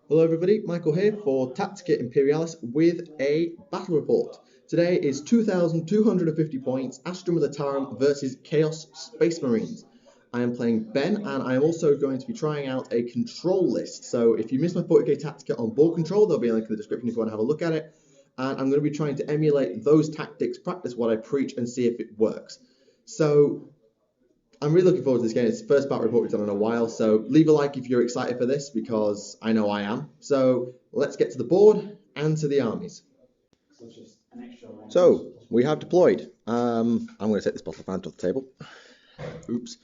Hello everybody, Michael here for Tactica Imperialis with a battle report. Today is 2,250 points, Astra Militarum versus Chaos Space Marines. I am playing Ben, and I am also going to be trying out a control list. So if you missed my 40k Tactica on board control, there'll be a link in the description if you want to have a look at it. And I'm going to be trying to emulate those tactics, practice what I preach, and see if it works. So I'm really looking forward to this game. It's the first battle report we've done in a while, so leave a like if you're excited for this, because I know I am. So let's get to the board and to the armies. So we have deployed. I'm going to take this bottle of Fanta off the table. Oops.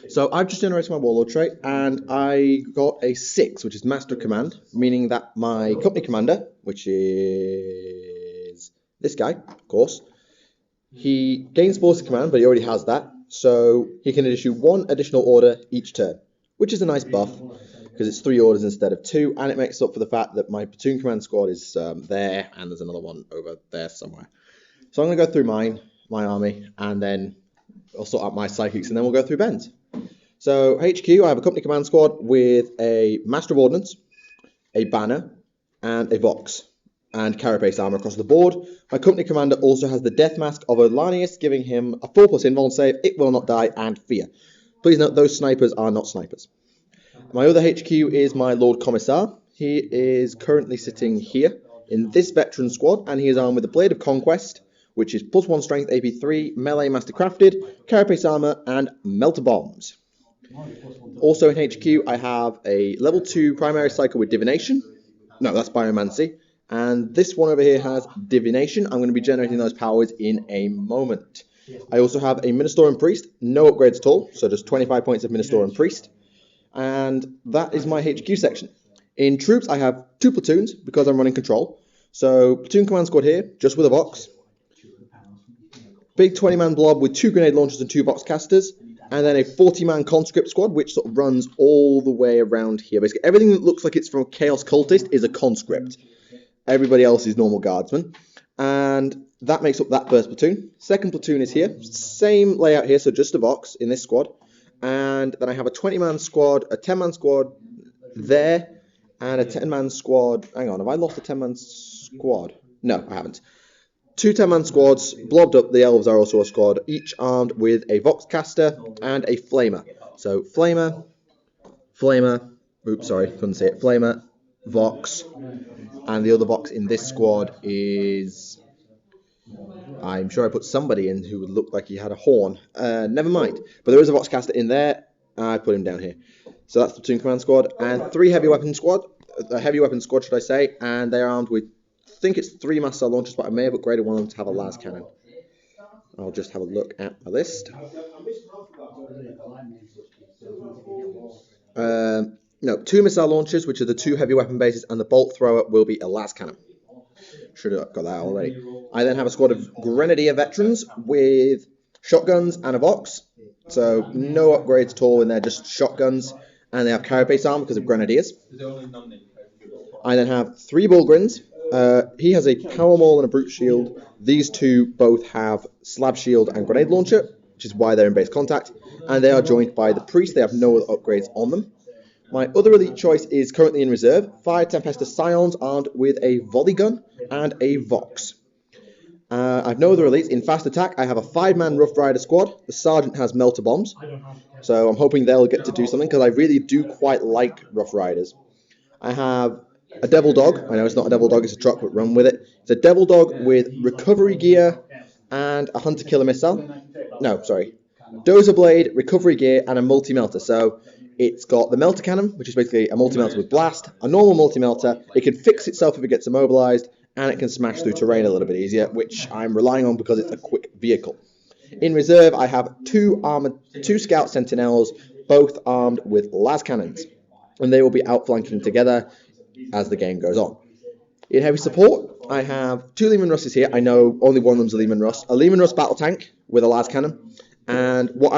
So I've just generated my warlord trait, and I got a 6, which is Master Command, meaning that my company commander, which is this guy, of course, he gains force of command, but he already has that. So he can issue 1 additional order each turn, which is a nice buff because it's 3 orders instead of 2, and it makes up for the fact that my platoon command squad is there, and there's another one over there somewhere. So I'm going to go through my army, and then I'll sort out my psychics, and then we'll go through Ben's. So HQ, I have a company command squad with a Master of Ordnance, a banner, and a Vox, and carapace armor across the board. My company commander also has the death mask of Olanius, giving him a 4+ invuln save, it will not die, and fear. Please note those snipers are not snipers. My other HQ is my Lord Commissar. He is currently sitting here in this veteran squad, and he is armed with the Blade of Conquest, which is +1 strength, AP3, melee mastercrafted, carapace armor, and melter bombs. Also in HQ, I have a level 2 primary cycle with divination. No, that's biomancy. And this one over here has divination. I'm going to be generating those powers in a moment. I also have a Ministorian Priest, no upgrades at all, so just 25 points of Ministorian Priest. And that is my HQ section. In troops, I have 2 platoons because I'm running control. So platoon command squad here, just with a Vox. Big 20-man blob with 2 grenade launchers and 2 Vox casters. And then a 40-man conscript squad, which sort of runs all the way around here. Basically, everything that looks like it's from a Chaos Cultist is a conscript. Everybody else is normal guardsmen. And that makes up that first platoon. Second platoon is here. Same layout here, so just a Vox in this squad. And then I have a 20-man squad, a 10-man squad there, and a 10-man squad. Hang on, have I lost a 10-man squad? No, I haven't. 2 10-man squads, blobbed up. The elves are also a squad, each armed with a Vox caster and a flamer. So flamer, oops, sorry, couldn't say it. Flamer, Vox, and the other Vox in this squad is, I'm sure I put somebody in who would look like he had a horn. Never mind. But there is a Vox caster in there. I put him down here. So that's the platoon command squad, and 3 heavy weapon squad. A heavy weapon squad, should I say? And they are armed with, I think it's 3 master launchers, but I may have upgraded one of them to have a las cannon. I'll just have a look at the list. No, 2 missile launchers, which are the 2 heavy weapon bases, and the bolt thrower will be a las cannon. Should have got that already. I then have a squad of Grenadier veterans with shotguns and a Vox. So no upgrades at all in there, just shotguns. And they have carapace armor because of Grenadiers. I then have 3 Bullgrins. He has a power maul and a brute shield. These 2 both have slab shield and grenade launcher, which is why they're in base contact. And they are joined by the priest. They have no other upgrades on them. My other elite choice is currently in reserve. 5 Tempestus Scions armed with a volley gun and a Vox. I have no other elites. In fast attack, I have a 5-man Rough Rider squad. The sergeant has melter bombs. So I'm hoping they'll get to do something, because I really do quite like Rough Riders. I have a Devil Dog. I know it's not a Devil Dog, it's a truck, but run with it. It's a Devil Dog with recovery gear and a Hunter Killer missile. No, sorry. Dozer Blade, recovery gear, and a multi-melter. So it's got the melter cannon, which is basically a multi-melter with blast, a normal multi-melter. It can fix itself if it gets immobilized, and it can smash through terrain a little bit easier, which I'm relying on because it's a quick vehicle. In reserve, I have 2 Scout Sentinels, both armed with las cannons, and they will be outflanking together as the game goes on. In heavy support, I have 2 Lehman Russes here. I know only one of them's a Lehman Russ. A Lehman Russ battle tank with a las cannon, and what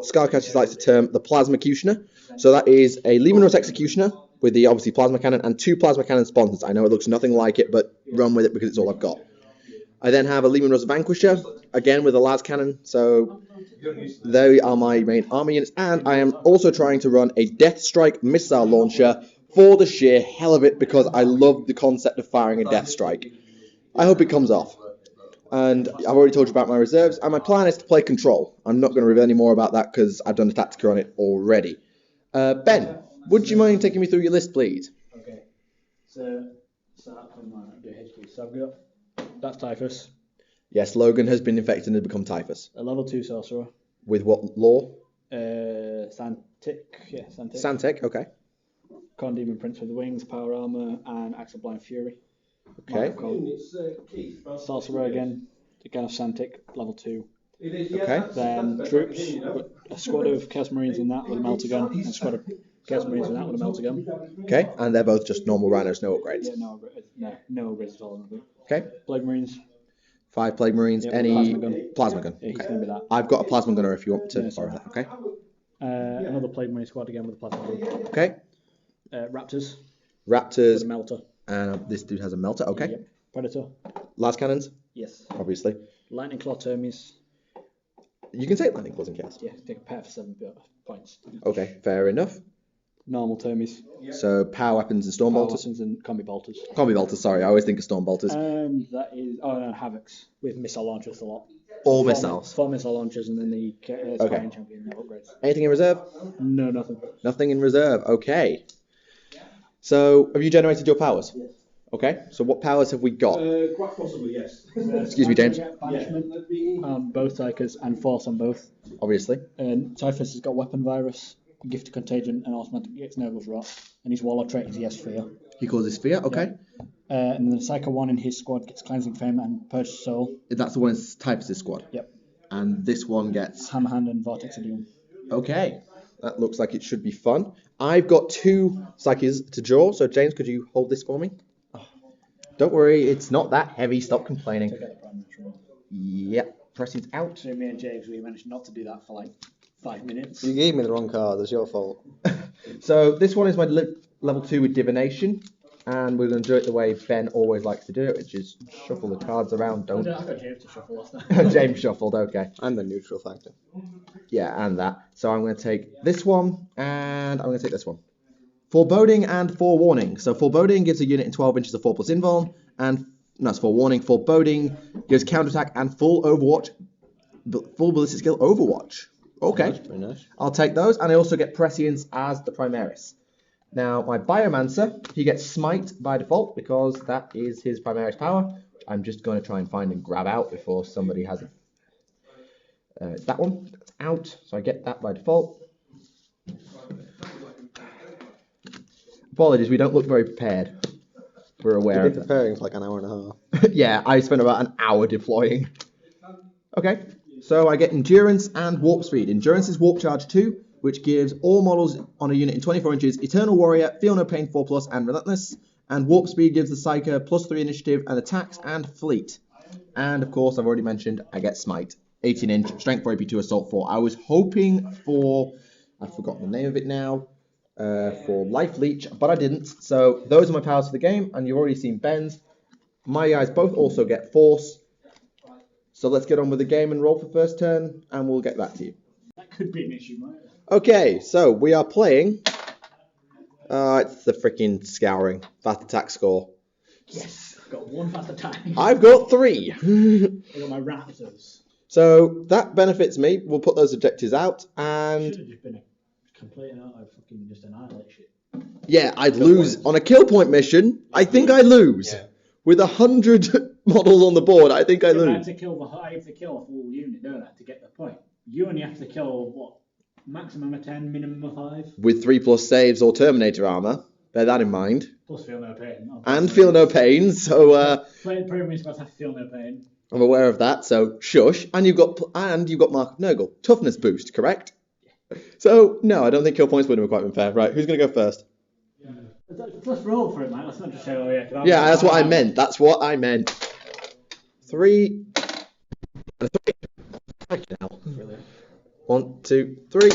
Scarcatches likes to term the Plasma Executioner. So that is a Lehman Russ Executioner with the obviously plasma cannon and 2 plasma cannon sponsons. I know it looks nothing like it, but run with it because it's all I've got. I then have a Lehman Russ Vanquisher, again with a las cannon. So they are my main army units, and I am also trying to run a Death Strike missile launcher for the sheer hell of it because I love the concept of firing a death strike. I hope it comes off. And I've already told you about my reserves, and my plan is to play control. I'm not going to reveal any more about that because I've done a Tactica on it already. Ben, would you mind taking me through your list, please? Okay. So start from do HP. So I've got that's Typhus. Yes, Logan has been infected and has become typhus. A level 2 sorcerer. With what law? Santic. Yeah, Santic. Santic, okay. Con Demon Prince with the Wings, Power Armor, and Axe of Blind Fury. Okay. Sorcerer again of Santic, level 2. Okay. Then troops, a squad of Chaos Marines in that with a melter gun, and a squad of Chaos Marines in that with a melter gun. Okay, and they're both just normal rhinos, no upgrades. Yeah, no upgrades at all. Okay. Plague Marines. 5 Plague Marines, Yep, any... Plasma gun. Yeah, he's going to be that. I've got a Plasma Gunner if you want to borrow that, okay? Another Plague Marine squad again with a Plasma gun. Okay. Raptors. Raptors. With a melter. And this dude has a melter, okay. Yep. Predator. Las cannons? Yes. Obviously. Lightning Claw Termes. You can take Lightning Claws in chaos. Yeah, take a pair for 7 points. Okay, fair enough. Normal Termes. So power weapons and storm Power bolters. weapons and combi bolters. Combi bolters, sorry, I always think of storm bolters. And that is no, Havocs with missile launchers a lot. All missiles. 4 missile launchers and then the Scouring champion no upgrades. Anything in reserve? No, nothing. Nothing in reserve. Okay. So have you generated your powers? Yes. Okay. So what powers have we got? Quite possibly, yes. Excuse me, James. Banishment on both Tychus and Force on both. Obviously. And Typhus has got Weapon Virus, Gift of Contagion, and Automatic Gets Nurgle's Rot. And his Warlock trait is Yes Fear. He causes fear. Okay. And then the Psycho 1 in his squad gets Cleansing Flame and Purge Soul. That's the one in Typhus' squad. Yep. And this one gets... Hammerhand and Vortex Idiom. Okay. That looks like it should be fun. I've got 2 Psyches to draw, so James, could you hold this for me? Oh. Don't worry, it's not that heavy. Stop complaining. Take out the Prime Minister. Yep. Pressing's out. So me and James, we managed not to do that for like 5 minutes. You gave me the wrong card, it's your fault. So this one is my level 2 with Divination. And we're going to do it the way Ben always likes to do it, which is shuffle the cards around. I got James to shuffle last time. James shuffled, okay. I'm the neutral factor. Yeah, and that. So I'm going to take this one, and I'm going to take this one. Foreboding and Forewarning. So Foreboding gives a unit in 12 inches of 4+ invuln, and no, it's Forewarning. Foreboding gives counterattack and full Overwatch, full ballistic skill Overwatch. Okay, Very nice. I'll take those, and I also get Prescience as the Primaris. Now, my Biomancer, he gets Smite by default because that is his Primaris power. I'm just going to try and find and grab out before somebody has it. It's that one. That's out, so I get that by default. Apologies, we don't look very prepared. We're aware You've of been that. preparing for like an hour and a half. Yeah, I spent about an hour deploying. Okay, so I get Endurance and Warp Speed. Endurance is Warp Charge 2, which gives all models on a unit in 24 inches Eternal Warrior, Feel No Pain 4+, and Relentless. And Warp Speed gives the Psyker +3 initiative and attacks and fleet. And of course, I've already mentioned I get Smite. 18 inch, Strength 4, AP2, Assault 4. I was hoping for, I've forgotten the name of it now, for Life Leech, but I didn't. So those are my powers for the game, and you've already seen Ben's. My guys both also get Force. So let's get on with the game and roll for first turn, and we'll get back to you. That could be an issue, mate. Okay, so we are playing. It's the freaking Scouring. Fast attack score. Yes, I've got 1 fast attack. I've got 3. I got my Raptors. So that benefits me. We'll put those objectives out, and Should have just been a complete and utter fucking just annihilate shit. yeah, I'd lose on a kill point mission. I think I lose with 100 models on the board. I think I I lose. have to kill a full unit, don't I, to get the point? You only have to kill what? Maximum of 10, minimum of 5. With 3+ saves or Terminator armor. Bear that in mind. Plus feel no pain. And feel no pain. So Premium squads have to feel no pain. I'm aware of that. So shush. And you've got Mark of Nurgle. Toughness boost, correct? So no, I don't think kill points would have quite been fair. Right, who's gonna go first? Let's roll for it, mate. Let's not just say, oh yeah. Yeah, that's what I meant. That's what I meant. 3. And 3. Fucking hell. Brilliant. 1, 2, 3.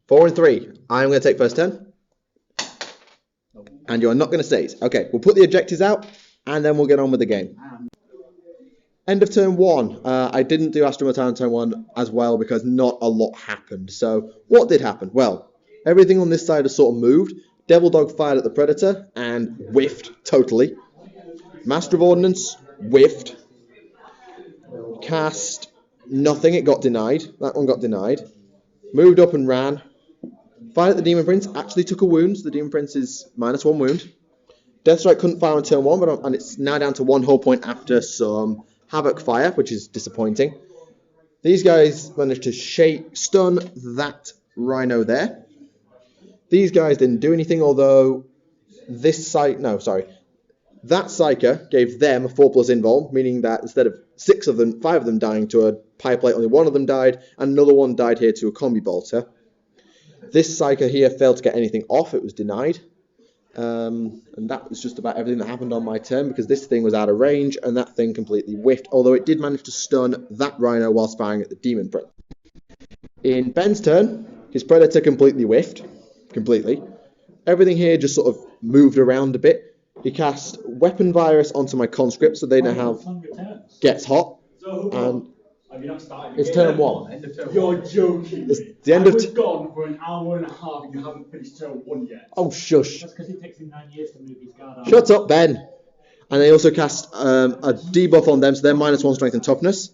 4 and 3. I'm going to take first turn. And you're not going to seize. Okay, we'll put the objectives out, and then we'll get on with the game. End of turn 1. I didn't do Astra Militarum turn 1 as well because not a lot happened. So what did happen? Well, everything on this side has sort of moved, Devil Dog fired at the Predator and whiffed totally. Master of Ordnance whiffed. Cast nothing, it got denied. That one got denied. Moved up and ran. Fired at the Demon Prince, actually took a wound. The Demon Prince is -1 wound. Death Strike couldn't fire on turn 1, and it's now down to 1 hull point after some Havoc fire, which is disappointing. These guys managed to stun that Rhino there. These guys didn't do anything, although that Psyker gave them a 4+ invuln, meaning that instead of 5 of them dying to a Pie Plate, only 1 of them died, and another one died here to a Combi Bolter. This Psyker here failed to get anything off, it was denied. And that was just about everything that happened on my turn, because this thing was out of range, and that thing completely whiffed, although it did manage to stun that Rhino whilst firing at the Demon Prince. In Ben's turn, his Predator completely whiffed. Completely. Everything here just sort of moved around a bit. He cast Weapon Virus onto my Conscript, so they now have Gets Hot, and it's turn 1. You're joking. It's the end of I was gone for an hour and a half and you haven't finished turn 1 yet. Oh, shush. That's because it takes him 9 years to move his guard out. Shut up, Ben. And they also cast a debuff on them, so they're -1 strength and toughness.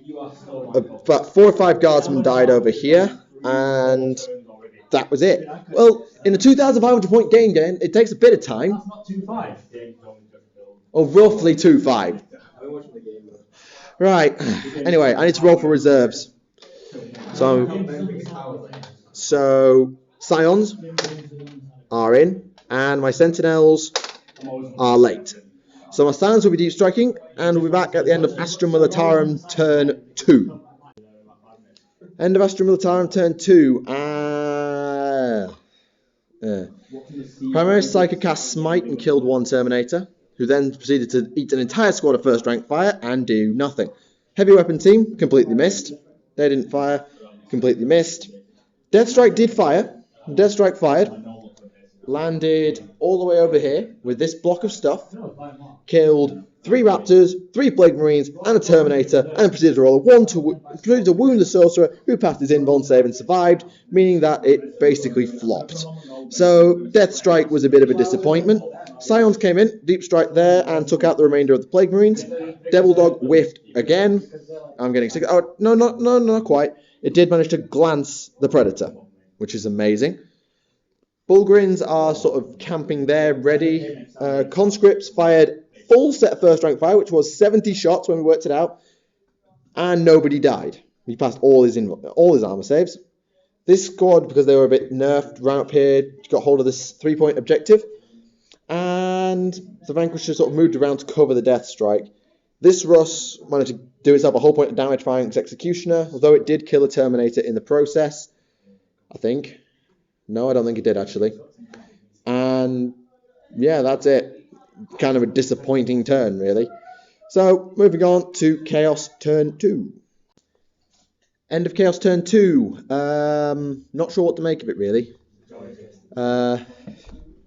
You are so About 4 or 5 guardsmen died over here, and that was it. Well, in a 2,500 point game, it takes a bit of time. That's not 2-5. Oh, roughly 2-5. Right. Anyway, I need to roll for reserves. So Scions are in, and my Sentinels are late. So my Scions will be deep striking, and we'll be back at the end of Astra Militarum turn 2. End of Astra Militarum turn 2. Primary Psyker cast Smite and killed 1 Terminator, who then proceeded to eat an entire squad of first rank fire and do nothing. Heavy weapon team completely missed. They didn't fire, completely missed. Death Strike did fire. Death Strike fired. Landed all the way over here with this block of stuff. Killed 3 Raptors, 3 Plague Marines, and a Terminator, and proceeded to roll a 1 to wound the Sorcerer, who passed his invuln save and survived, meaning that it basically flopped. So Death Strike was a bit of a disappointment. Scions came in, deep strike there, and took out the remainder of the Plague Marines. Devil Dog whiffed again. I'm getting sick. Oh, no, not quite. It did manage to glance the Predator, which is amazing. Bullgrins are sort of camping there, ready. Conscripts fired full set of first rank fire, which was 70 shots when we worked it out, and nobody died. He passed all his armor saves. This squad, because they were a bit nerfed, ran up here, got hold of this 3-point objective, and the Vanquisher sort of moved around to cover the Death Strike. This Russ managed to do itself a whole point of damage firing its Executioner, although it did kill a Terminator in the process, I think. No, I don't think it did, actually. And yeah, that's it. Kind of a disappointing turn, really. So, moving on to Chaos turn 2. End of Chaos turn 2. Not sure what to make of it, really.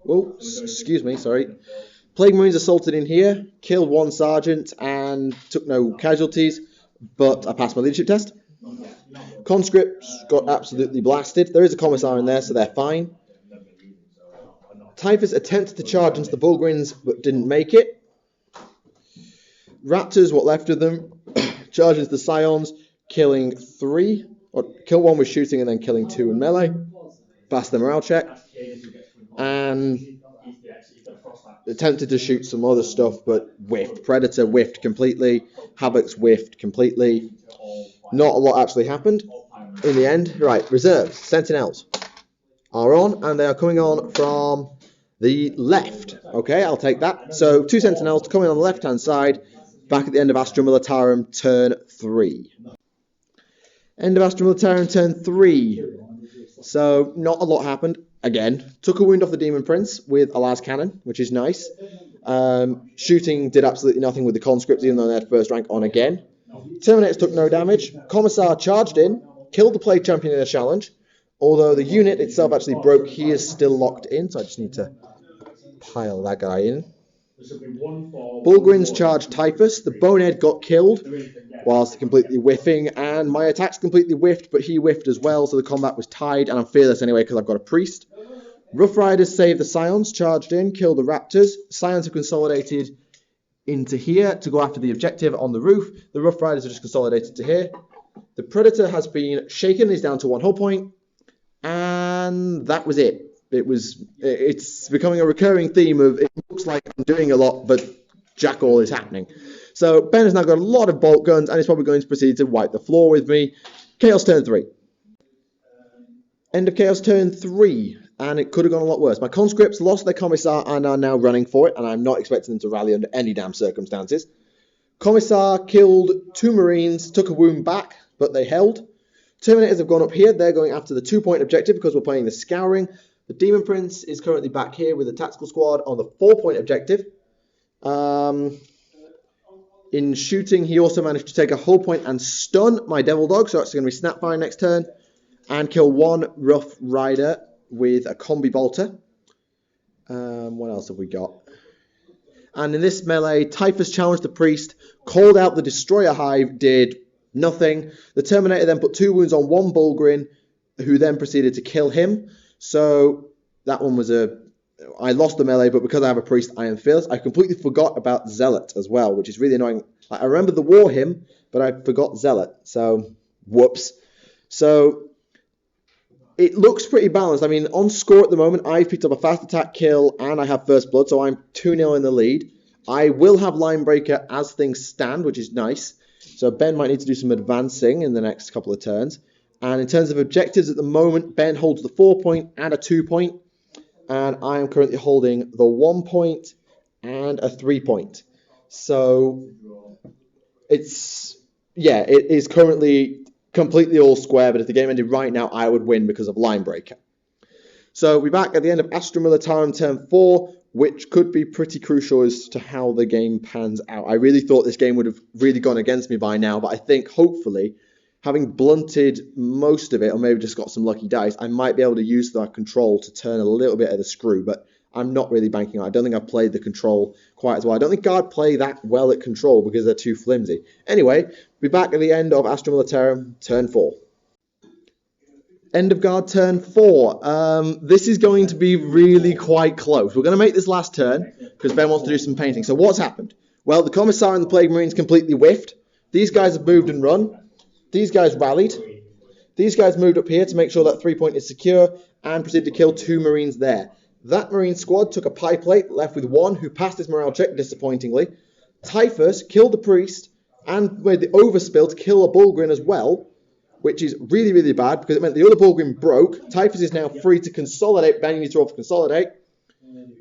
Excuse me, sorry. Plague Marines assaulted in here, killed 1 Sergeant, and took no casualties, but I passed my leadership test. Conscripts got absolutely blasted. There is a Commissar in there, so they're fine. Typhus attempted to charge into the Bullgrins, but didn't make it. Raptors, what left of them, charged into the Scions, killing 3, or kill 1 with shooting and then killing 2 in melee. Passed the morale check. And attempted to shoot some other stuff, but whiffed. Predator whiffed completely. Havoc's whiffed completely. Not a lot actually happened in the end. Right, reserves. Sentinels are on, and they are coming on from the left. Okay, I'll take that. So 2 Sentinels coming on the left-hand side, back at the end of Astra Militarum turn 3. End of Astra Militarum turn 3. So not a lot happened. Again, took a wound off the Demon Prince with a las cannon, which is nice. Shooting did absolutely nothing with the conscripts, even though they had first rank on again. Terminators took no damage. Commissar charged in, killed the Plague Champion in a challenge. Although the unit itself actually broke, he is still locked in, so I just need to pile that guy in. Bullgrins charged Typhus. The Bonehead got killed whilst completely whiffing, and my attacks completely whiffed, but he whiffed as well, so the combat was tied, and I'm fearless anyway because I've got a priest. Rough Riders saved the Scions, charged in, killed the Raptors. Scions have consolidated into here to go after the objective on the roof. The Rough Riders are just consolidated to here. The Predator has been shaken, he's down to 1 hull point. And that was it. It's becoming a recurring theme of it looks like I'm doing a lot, but jack all is happening. So Ben has now got a lot of bolt guns and is probably going to proceed to wipe the floor with me. Chaos turn 3. End of Chaos turn 3. And it could have gone a lot worse. My conscripts lost their commissar and are now running for it, and I'm not expecting them to rally under any damn circumstances. Commissar killed 2 Marines, took a wound back, but they held. Terminators have gone up here. They're going after the 2-point objective because we're playing the Scouring. The Demon Prince is currently back here with the tactical squad on the 4-point objective. In shooting, he also managed to take a hull point and stun my Devil Dog, so that's going to be Snapfire next turn, and kill 1 Rough Rider with a combi bolter. What else have we got? And in this melee, Typhus challenged the priest, called out the Destroyer Hive, did nothing. The Terminator then put 2 wounds on 1 Bulgrin, who then proceeded to kill him. So that one was I lost the melee, but because I have a priest, I am fearless. I completely forgot about Zealot as well, which is really annoying. I remember the War Hymn, but I forgot Zealot. So, whoops. So it looks pretty balanced. I mean, on score at the moment, I've picked up a fast attack kill and I have first blood, so I'm 2-0 in the lead. I will have line breaker as things stand, which is nice. So Ben might need to do some advancing in the next couple of turns. And in terms of objectives at the moment, Ben holds the 4-point and a 2-point. And I am currently holding the 1-point and a 3-point. So it is currently completely all square, but if the game ended right now, I would win because of line breaker. So we're back at the end of Astra Militarum turn 4, which could be pretty crucial as to how the game pans out. I really thought this game would have really gone against me by now, but I think hopefully, having blunted most of it, or maybe just got some lucky dice, I might be able to use that control to turn a little bit of the screw, but I'm not really banking on it. I don't think I've played the control quite as well. I don't think Guard play that well at control because they're too flimsy. Anyway, we're back at the end of Astra Militarum turn 4. End of Guard turn 4. This is going to be really quite close. We're going to make this last turn because Ben wants to do some painting. So what's happened? Well, the Commissar and the Plague Marines completely whiffed. These guys have moved and run. These guys rallied. These guys moved up here to make sure that 3-point is secure and proceeded to kill 2 Marines there. That Marine squad took a pie plate, left with 1 who passed his morale check disappointingly. Typhus killed the priest and made the overspill to kill a Bulgrin as well, which is really, really bad because it meant the other Bulgrin broke. Typhus is now free to consolidate. Ben, you need to roll for consolidate.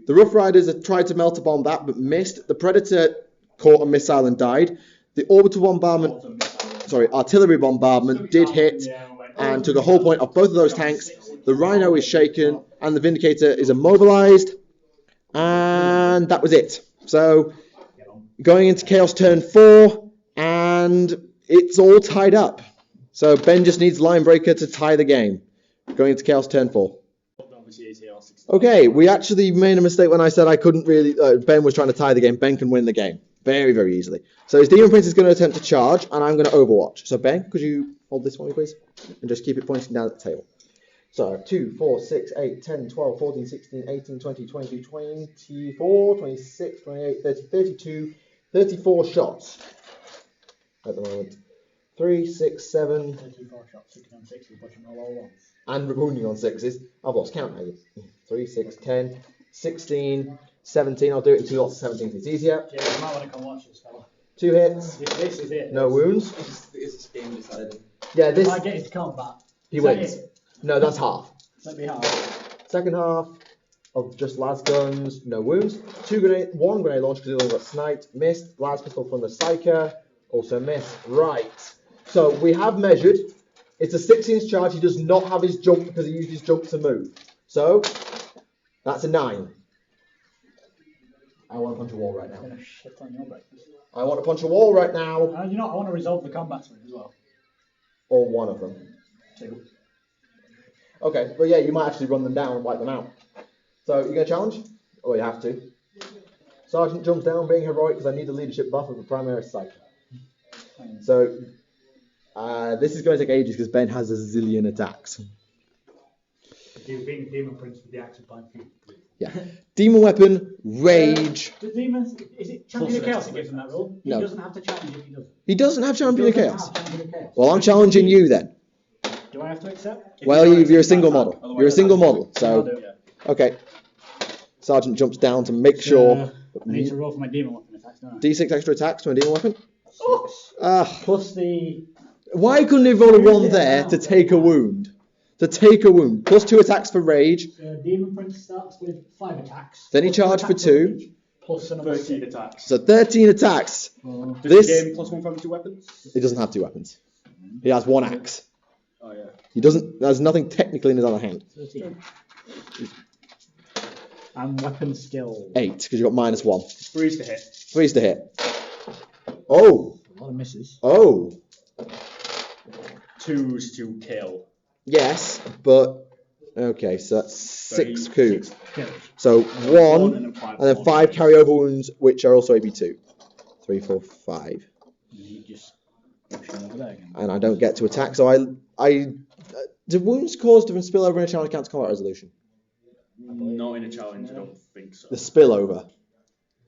The Rough Riders had tried to melt a bomb that, but missed. The Predator caught a missile and died. The artillery bombardment did hit and took a whole point off both of those tanks. The Rhino is shaken and the Vindicator is immobilized. And that was it. So going into Chaos turn 4 and it's all tied up. So Ben just needs Line Breaker to tie the game. Going into Chaos turn 4. Okay, we actually made a mistake when I said I couldn't really... Ben was trying to tie the game. Ben can win the game very, very easily. So his Demon Prince is going to attempt to charge, and I'm going to Overwatch. So Ben, could you hold this for me, please? And just keep it pointing down at the table. So 2, 4, 6, 8, 10, 12, 14, 16, 18, 20, 22, 24, 26, 28, 30, 32, 34 shots at the moment. 3, 6, 7... 34 shots, 16 on 6, pushing all over once. And wounding on 6s. I've lost count now. 3, 6, 10, 16, 17. I'll do it in 2 lots of 17. It's easier. Yeah, you might want to come watch this, fella. 2 hits. This is it. No wounds. It's game decided. Yeah, this. If I get into combat, He wins. No, that's half. let me have. Second half of just las guns, no wounds. 1 grenade launch because he got sniped. Missed. Las pistol from the Psyker. Also missed. Right. So we have measured. It's a 6-inch charge. He does not have his jump because he used his jump to move. So that's a 9. I want to punch a wall right now. I'm going to shit on your breakfast. I want to punch a wall right now. You know, I want to resolve the combat swing as well. Or one of them. 2. Okay, well, yeah, you might actually run them down and wipe them out. So, you going to challenge? Oh, you have to. Sergeant jumps down, being heroic because I need the leadership buff of the primary psychic. So, this is going to take ages because Ben has a zillion attacks. You've been Demon Prince with the axe applying for you. Yeah. Demon weapon, rage. The demons, is it Champion of Plus Chaos that gives him that rule? He No. doesn't have to challenge if he doesn't. He doesn't have Champion of He doesn't Chaos. have Champion of Chaos. Well, I'm challenging you then. Do I have to accept? Well, you're a single model. You're a single model. I'll So, do it. okay. Sergeant jumps down to make sure. I need to roll for my demon weapon attacks, don't I? D6 extra attacks to a demon weapon. Ah, Plus the... why couldn't he roll a 1 there to take a wound? To take a wound. Plus 2 attacks for rage. Demon Prince starts with 5 attacks. Then he Plus 2 charged for attacks 2. rage, Plus another 13 6. attacks. So 13 attacks. Does This- the game +1 for 2 weapons? He doesn't have 2 weapons. He has 1 axe. Oh yeah. He doesn't. There's nothing technically in his other hand. 13. And weapon skill. 8 because you got -1. 3's to hit. 3's to hit. Oh. A lot of misses. Oh. 2's to kill. Yes, but okay. So that's 6 coups. Kills. So 1 and then 5. and then 5 carryover wounds, which are also AB2. 3, 4, 5. And he just push him over there again. And I don't get to attack. So do wounds cause different spillover in a challenge counter combat resolution? Not in a challenge, I don't think so. The spillover.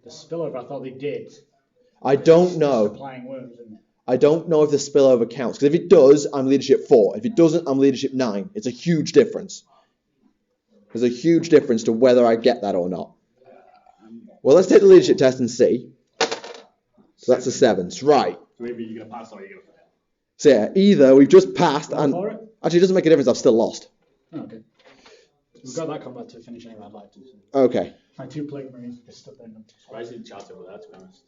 The spillover, I thought they did. I don't know. Applying wounds, isn't it? I don't know if the spillover counts. Because if it does, I'm leadership 4. If it doesn't, I'm leadership 9. It's a huge difference. There's a huge difference to whether I get that or not. Well, let's take the leadership test and see. So that's a 7. Right. So maybe you're going to pass or you're going to fail. So yeah, either we've just passed Go and... for it. Actually, it doesn't make a difference. I've still lost. Oh, okay. We've got that combat to finish anyway, I'd like to. So. Okay. My 2 plague marines just stood there and Surprised you didn't chat over that, to be honest.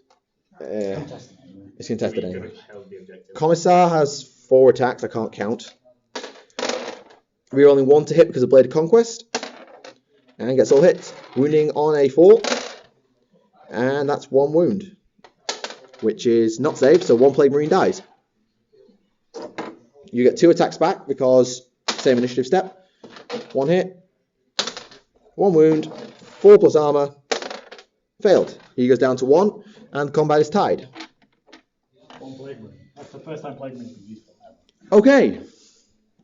contesting anyway. It's contested We anyway. could have held the objective. Commissar has 4 attacks. I can't count. Rerolling 1 to hit because of Blade of Conquest. And gets all hits. Wounding on a 4. And that's 1 wound. Which is not saved, so 1 Plague Marine dies. You get 2 attacks back because same initiative step. 1 hit. 1 wound. 4 plus armor. Failed. He goes down to 1. And combat is tied. 1 plague marine. That's the first time plague marine's been useful ever. Okay,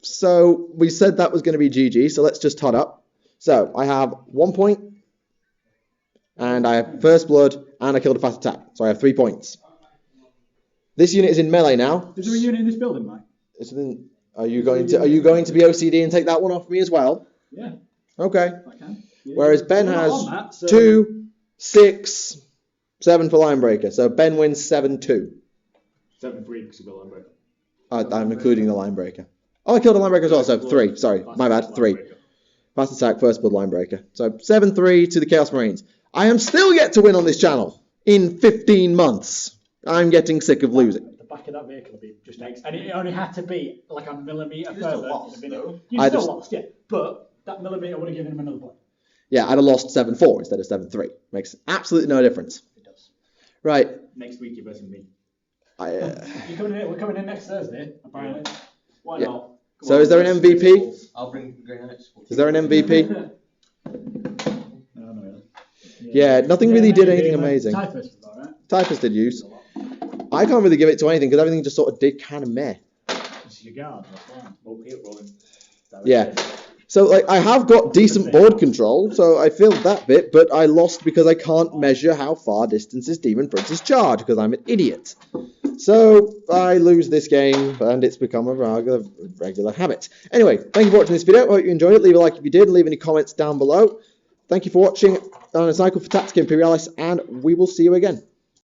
so we said that was going to be GG, so let's just tot up. So I have 1 point, and I have first blood, and I killed a fast attack, so I have 3 points. This unit is in melee now. Is there a unit in this building, Mike? Are you going to be OCD and take that one off me as well? Yeah, Okay. I can. Whereas Ben We're not has on that, so- 2, 6, 7 for line breaker, so Ben wins 7-2. 7-3 because of the line breaker. I'm including the line breaker. Oh, I killed a line breaker as well, so 3. Sorry, my bad. 3. Fast attack, first blood line breaker. So 7-3 to the Chaos Marines. I am still yet to win on this channel in 15 months. I'm getting sick of losing. The back of that vehicle would be just next. And it only had to be like a millimetre You still further. lost, It'd have been- though. You I still just- lost, yeah. But that millimetre would have given him another point. Yeah, I'd have lost 7-4 instead of 7-3. Makes absolutely no difference. It does. Right. Next week you're versus me. We're coming in next Thursday, apparently. Why Yeah. not? Come So on, is there an let's MVP? do this. I'll bring Green Knights. Is there an MVP? No, not really. Yeah, nothing really did anything maybe, amazing. Typhus was alright. Typhus did use. I can't really give it to anything because everything just sort of did kind of meh. This is your guard, that's fine. Oh, hit rolling. Yeah. So like I have got decent board control, so I filled that bit, but I lost because I can't measure how far distances Demon Princes charge because I'm an idiot. So I lose this game, and it's become a regular habit. Anyway, thank you for watching this video. I hope you enjoyed it. Leave a like if you did. Leave any comments down below. Thank you for watching on a cycle for Tactica Imperialis, and we will see you again.